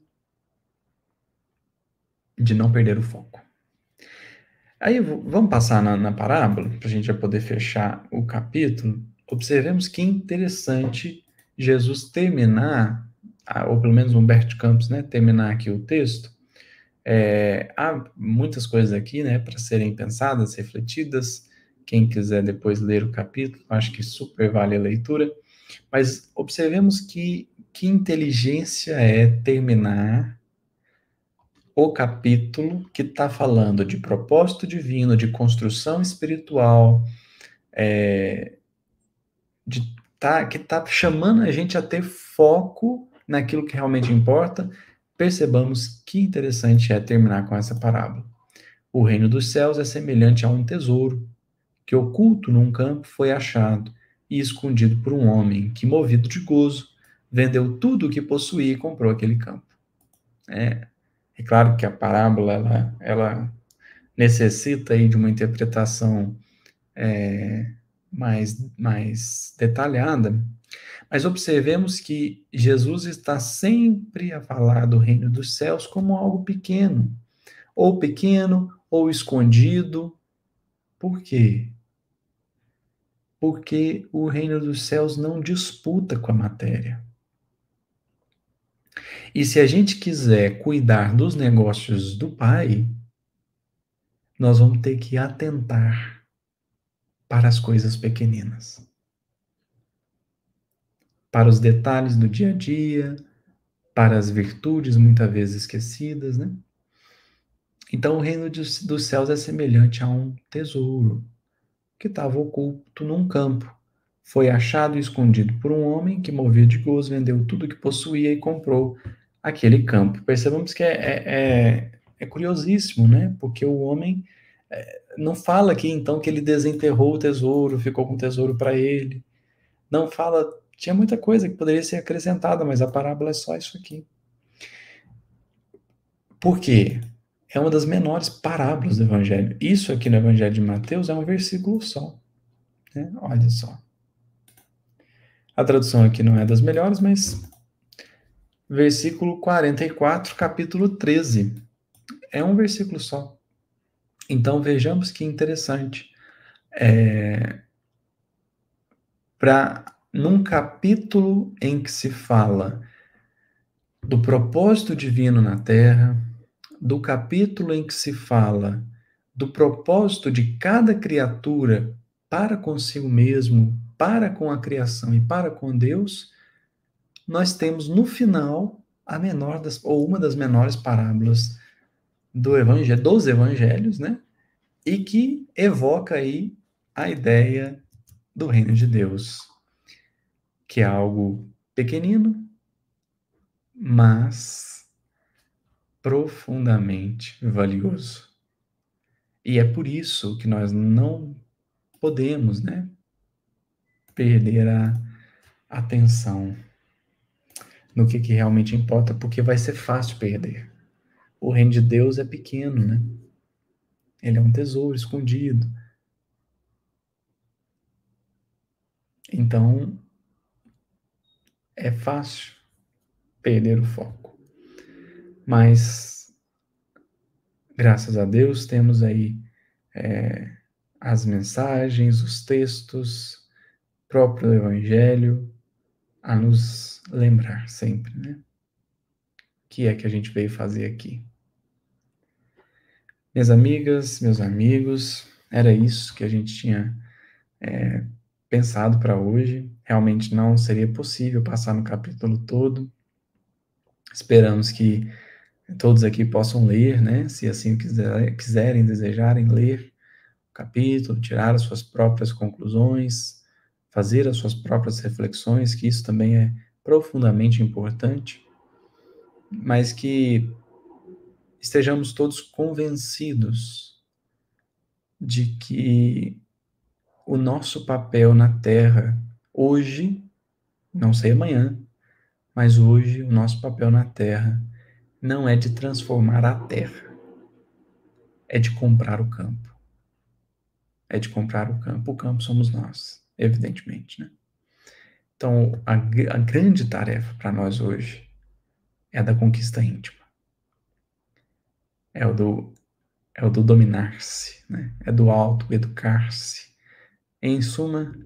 de não perder o foco. Aí vamos passar na parábola, para a gente já poder fechar o capítulo. Observemos que interessante Jesus terminar, ou pelo menos Humberto Campos, né, terminar aqui o texto. Há muitas coisas aqui, né, para serem pensadas, refletidas. Quem quiser depois ler o capítulo, acho que super vale a leitura. Mas observemos que inteligência é terminar o capítulo que está falando de propósito divino, de construção espiritual, que está chamando a gente a ter foco naquilo que realmente importa. Percebamos que interessante é terminar com essa parábola. O reino dos céus é semelhante a um tesouro que, oculto num campo, foi achado e escondido por um homem que, movido de gozo, vendeu tudo o que possuía e comprou aquele campo. É claro que a parábola ela necessita aí de uma interpretação mais detalhada, mas observemos que Jesus está sempre a falar do reino dos céus como algo pequeno ou escondido. Por quê? Porque o reino dos céus não disputa com a matéria. E se a gente quiser cuidar dos negócios do Pai, nós vamos ter que atentar para as coisas pequeninas, para os detalhes do dia a dia, para as virtudes muitas vezes esquecidas, né? Então, o reino dos céus é semelhante a um tesouro que estava oculto num campo. Foi achado e escondido por um homem que, movido de gozo, vendeu tudo que possuía e comprou aquele campo. Percebamos que é curiosíssimo, né? Porque o homem não fala aqui, então, que ele desenterrou o tesouro, ficou com o tesouro para ele. Não fala, tinha muita coisa que poderia ser acrescentada, mas a parábola é só isso aqui. Por quê? É uma das menores parábolas do Evangelho. Isso aqui no Evangelho de Mateus é um versículo só. Né? Olha só. A tradução aqui não é das melhores, mas versículo 44, capítulo 13. É um versículo só. Então vejamos que interessante. Para num capítulo em que se fala do propósito divino na Terra, do capítulo em que se fala do propósito de cada criatura para consigo mesmo, para com a criação e para com Deus, nós temos no final a menor das, ou uma das menores parábolas do evangelho, dos evangelhos, né? E que evoca aí a ideia do reino de Deus, que é algo pequenino, mas profundamente valioso. E é por isso que nós não podemos, né, perder a atenção no que realmente importa, porque vai ser fácil perder. O reino de Deus é pequeno, né? Ele é um tesouro escondido. Então, é fácil perder o foco. Mas, graças a Deus, temos aí as mensagens, os textos, próprio Evangelho, a nos lembrar sempre, né? O que é que a gente veio fazer aqui. Minhas amigas, meus amigos, era isso que a gente tinha pensado para hoje. Realmente não seria possível passar no capítulo todo. Esperamos que todos aqui possam ler, né? Se assim quiserem, desejarem ler o capítulo, tirar as suas próprias conclusões, fazer as suas próprias reflexões, que isso também é profundamente importante, mas que estejamos todos convencidos de que o nosso papel na Terra, hoje, não sei amanhã, mas hoje o nosso papel na Terra não é de transformar a Terra, é de comprar o campo. É de comprar o campo. O campo somos nós, evidentemente, né? Então, a grande tarefa para nós hoje é a da conquista íntima. É o do dominar-se, né? É do auto-educar-se. Em suma,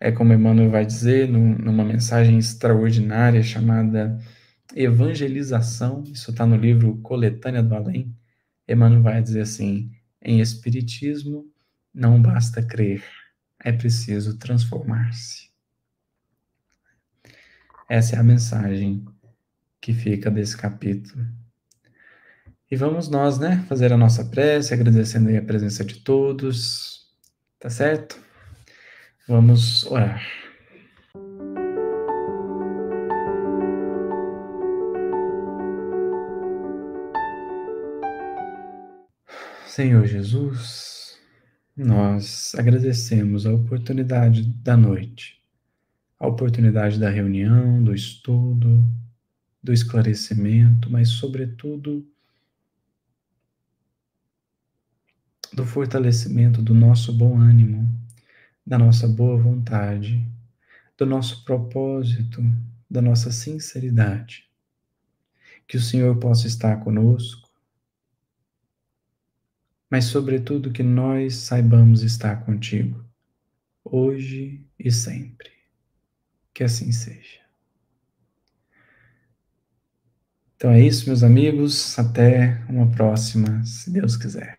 é como Emmanuel vai dizer numa mensagem extraordinária chamada Evangelização, isso está no livro Coletânea do Além. Emmanuel vai dizer assim: em Espiritismo não basta crer, é preciso transformar-se. Essa é a mensagem que fica desse capítulo. E vamos nós, né, fazer a nossa prece, agradecendo aí a presença de todos, tá certo? Vamos orar. Senhor Jesus, nós agradecemos a oportunidade da noite, a oportunidade da reunião, do estudo, do esclarecimento, mas, sobretudo, do fortalecimento do nosso bom ânimo, da nossa boa vontade, do nosso propósito, da nossa sinceridade. Que o Senhor possa estar conosco, mas, sobretudo, que nós saibamos estar contigo, hoje e sempre. Que assim seja. Então é isso, meus amigos. Até uma próxima, se Deus quiser.